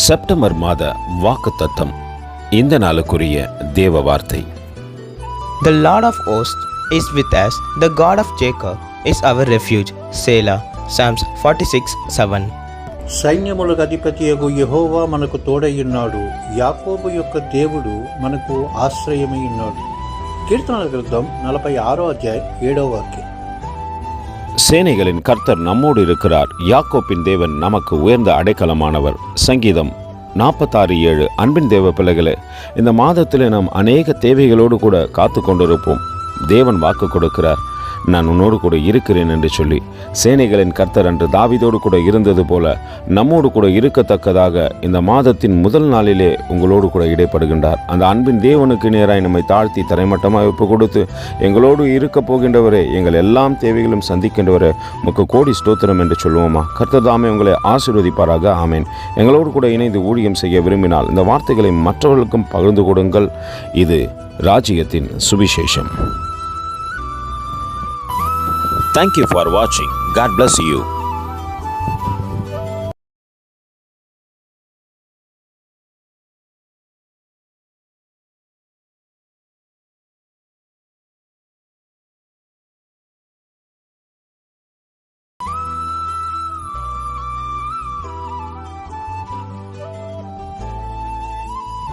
September மாத வாக்குத்தத்தம். இந்த நாளுக்குரிய தேவ வார்த்தை. The Lord of hosts is with us, the God of Jacob is our refuge. Selah. Psalms 46:7. సైన్యములకు అధిపతియగు యెహోవా మనకు తోడయ్యున్నాడు. యాకోబు యొక్క దేవుడు మనకు ఆశ్రయమై ఉన్నాడు. కీర్తనల గ్రంథం 46:7. சேனைகளின் கர்த்தர் நம்மோடு இருக்கிறார். யாக்கோப்பின் தேவன் நமக்கு உயர்ந்த அடைக்கலமானவர். சங்கீதம் 46:7. அன்பின் தேவ பிள்ளைகளே, இந்த மாதத்தில் நாம் அநேக தேவைகளோடு கூட காத்து கொண்டிருப்போம். தேவன் வாக்கு கொடுக்கிறார், நான் உன்னோடு கூட இருக்கிறேன் என்று சொல்லி. சேனைகளின் கர்த்தர் அன்று தாவீதோடு கூட இருந்தது போல நம்மோடு கூட இருக்கத்தக்கதாக இந்த மாதத்தின் முதல் நாளிலே உங்களோடு கூட இடைப்படுகின்றார். அந்த அன்பின் தேவனுக்கு நேராய் நம்மை தாழ்த்தி தரைமட்டமாக ஒப்பு கொடுத்து, எங்களோடு இருக்க போகின்றவரே, எங்கள் எல்லாம் தேவைகளும் சந்திக்கின்றவரே, உமக்கு கோடி ஸ்தோத்திரம் என்று சொல்லுவோமா? கர்த்தர் தாமே உங்களை ஆசீர்வதிப்பாராக. ஆமேன். எங்களோடு கூட இணைந்து ஊழியம் செய்ய விரும்பினால் இந்த வார்த்தைகளை மற்றவர்களுக்கும் பகிர்ந்து கொடுங்கள். இது ராஜ்யத்தின் சுவிசேஷம். Thank you for watching. God bless you.